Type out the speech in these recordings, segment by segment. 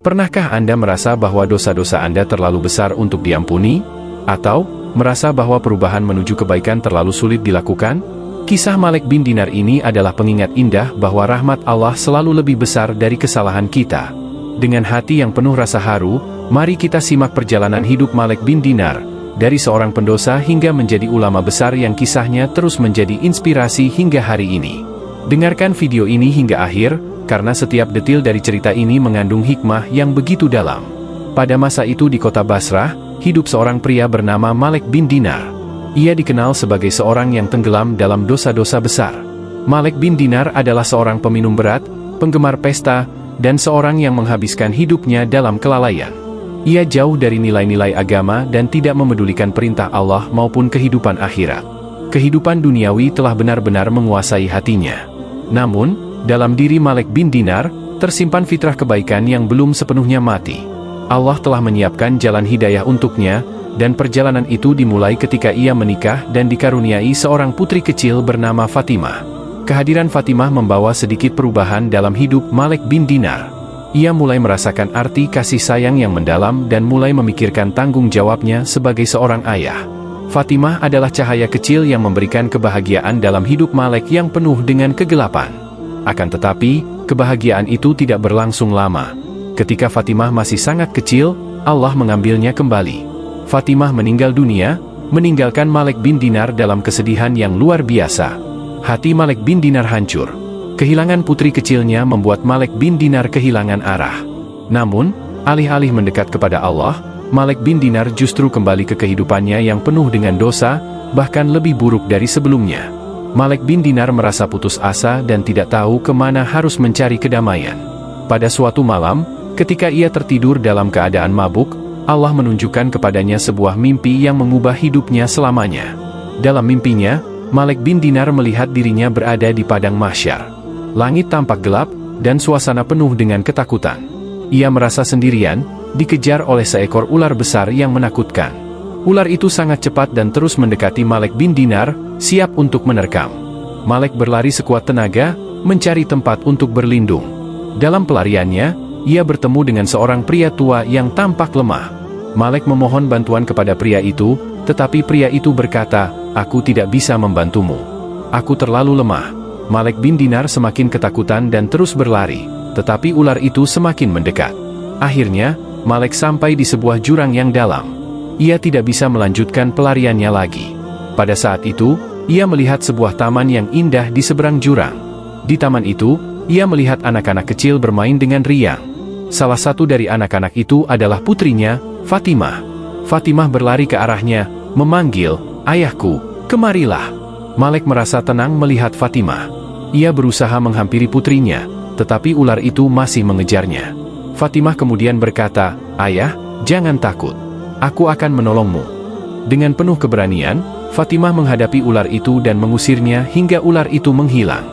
Pernahkah Anda merasa bahwa dosa-dosa Anda terlalu besar untuk diampuni? Atau merasa bahwa perubahan menuju kebaikan terlalu sulit dilakukan? Kisah Malik bin Dinar ini adalah pengingat indah bahwa rahmat Allah selalu lebih besar dari kesalahan kita. Dengan hati yang penuh rasa haru, mari kita simak perjalanan hidup Malik bin Dinar, dari seorang pendosa hingga menjadi ulama besar yang kisahnya terus menjadi inspirasi hingga hari ini. Dengarkan video ini hingga akhir, karena setiap detil dari cerita ini mengandung hikmah yang begitu dalam. Pada masa itu di kota Basrah, hidup seorang pria bernama Malik bin Dinar. Ia dikenal sebagai seorang yang tenggelam dalam dosa-dosa besar. Malik bin Dinar adalah seorang peminum berat, penggemar pesta, dan seorang yang menghabiskan hidupnya dalam kelalaian. Ia jauh dari nilai-nilai agama dan tidak memedulikan perintah Allah maupun kehidupan akhirat. Kehidupan duniawi telah benar-benar menguasai hatinya. Namun, dalam diri Malik bin Dinar, tersimpan fitrah kebaikan yang belum sepenuhnya mati. Allah telah menyiapkan jalan hidayah untuknya, dan perjalanan itu dimulai ketika ia menikah dan dikaruniai seorang putri kecil bernama Fatimah. Kehadiran Fatimah membawa sedikit perubahan dalam hidup Malik bin Dinar. Ia mulai merasakan arti kasih sayang yang mendalam dan mulai memikirkan tanggung jawabnya sebagai seorang ayah. Fatimah adalah cahaya kecil yang memberikan kebahagiaan dalam hidup Malik yang penuh dengan kegelapan. Akan tetapi, kebahagiaan itu tidak berlangsung lama. Ketika Fatimah masih sangat kecil, Allah mengambilnya kembali. Fatimah meninggal dunia, meninggalkan Malik bin Dinar dalam kesedihan yang luar biasa. Hati Malik bin Dinar hancur. Kehilangan putri kecilnya membuat Malik bin Dinar kehilangan arah. Namun, alih-alih mendekat kepada Allah, Malik bin Dinar justru kembali ke kehidupannya yang penuh dengan dosa, bahkan lebih buruk dari sebelumnya. Malik bin Dinar merasa putus asa dan tidak tahu kemana harus mencari kedamaian. Pada suatu malam, ketika ia tertidur dalam keadaan mabuk, Allah menunjukkan kepadanya sebuah mimpi yang mengubah hidupnya selamanya. Dalam mimpinya, Malik bin Dinar melihat dirinya berada di padang mahsyar. Langit tampak gelap, dan suasana penuh dengan ketakutan. Ia merasa sendirian, dikejar oleh seekor ular besar yang menakutkan. Ular itu sangat cepat dan terus mendekati Malik bin Dinar, siap untuk menerkam. Malik berlari sekuat tenaga, mencari tempat untuk berlindung. Dalam pelariannya, ia bertemu dengan seorang pria tua yang tampak lemah. Malik memohon bantuan kepada pria itu, tetapi pria itu berkata, "Aku tidak bisa membantumu. Aku terlalu lemah." Malik bin Dinar semakin ketakutan dan terus berlari, tetapi ular itu semakin mendekat. Akhirnya, Malik sampai di sebuah jurang yang dalam. Ia tidak bisa melanjutkan pelariannya lagi. Pada saat itu, ia melihat sebuah taman yang indah di seberang jurang. Di taman itu, ia melihat anak-anak kecil bermain dengan riang. Salah satu dari anak-anak itu adalah putrinya, Fatimah. Fatimah berlari ke arahnya, memanggil, "Ayahku, kemarilah." Malik merasa tenang melihat Fatimah. Ia berusaha menghampiri putrinya, tetapi ular itu masih mengejarnya. Fatimah kemudian berkata, "Ayah, jangan takut. Aku akan menolongmu." Dengan penuh keberanian, Fatimah menghadapi ular itu dan mengusirnya hingga ular itu menghilang.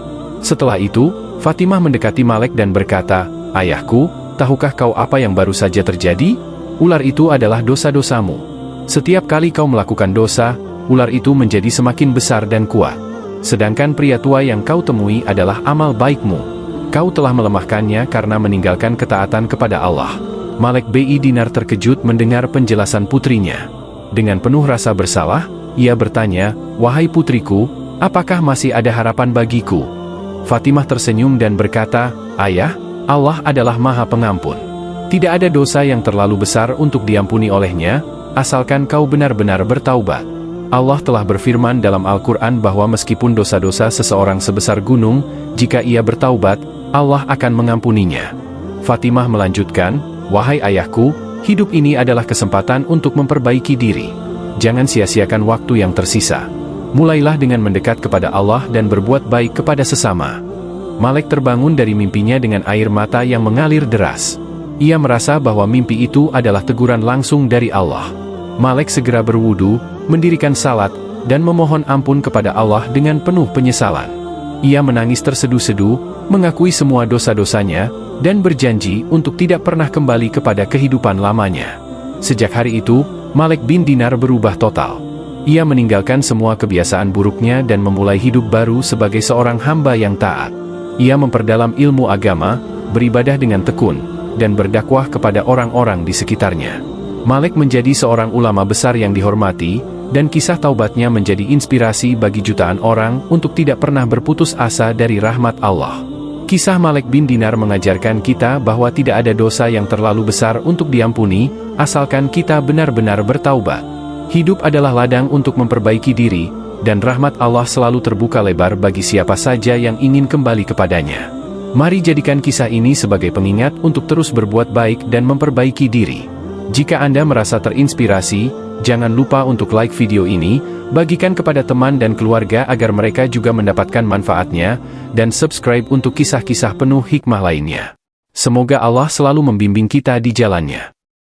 Setelah itu, Fatimah mendekati Malik dan berkata, "Ayahku, tahukah kau apa yang baru saja terjadi? Ular itu adalah dosa-dosamu. Setiap kali kau melakukan dosa, ular itu menjadi semakin besar dan kuat. Sedangkan pria tua yang kau temui adalah amal baikmu. Kau telah melemahkannya karena meninggalkan ketaatan kepada Allah." Malik bin Dinar terkejut mendengar penjelasan putrinya. Dengan penuh rasa bersalah, ia bertanya, "Wahai putriku, apakah masih ada harapan bagiku?" Fatimah tersenyum dan berkata, "Ayah, Allah adalah Maha Pengampun. Tidak ada dosa yang terlalu besar untuk diampuni olehnya, asalkan kau benar-benar bertaubat. Allah telah berfirman dalam Al-Quran bahwa meskipun dosa-dosa seseorang sebesar gunung, jika ia bertaubat, Allah akan mengampuninya." Fatimah melanjutkan, "Wahai ayahku, hidup ini adalah kesempatan untuk memperbaiki diri. Jangan sia-siakan waktu yang tersisa. Mulailah dengan mendekat kepada Allah dan berbuat baik kepada sesama." Malik terbangun dari mimpinya dengan air mata yang mengalir deras. Ia merasa bahwa mimpi itu adalah teguran langsung dari Allah. Malik segera berwudu, mendirikan salat, dan memohon ampun kepada Allah dengan penuh penyesalan. Ia menangis terseduh-seduh, mengakui semua dosa-dosanya, dan berjanji untuk tidak pernah kembali kepada kehidupan lamanya. Sejak hari itu, Malik bin Dinar berubah total. Ia meninggalkan semua kebiasaan buruknya dan memulai hidup baru sebagai seorang hamba yang taat. Ia memperdalam ilmu agama, beribadah dengan tekun, dan berdakwah kepada orang-orang di sekitarnya. Malik menjadi seorang ulama besar yang dihormati, dan kisah taubatnya menjadi inspirasi bagi jutaan orang untuk tidak pernah berputus asa dari rahmat Allah. Kisah Malik bin Dinar mengajarkan kita bahwa tidak ada dosa yang terlalu besar untuk diampuni, asalkan kita benar-benar bertaubat. Hidup adalah ladang untuk memperbaiki diri, dan rahmat Allah selalu terbuka lebar bagi siapa saja yang ingin kembali kepadanya. Mari jadikan kisah ini sebagai pengingat untuk terus berbuat baik dan memperbaiki diri. Jika Anda merasa terinspirasi, jangan lupa untuk like video ini, bagikan kepada teman dan keluarga agar mereka juga mendapatkan manfaatnya, dan subscribe untuk kisah-kisah penuh hikmah lainnya. Semoga Allah selalu membimbing kita di jalannya.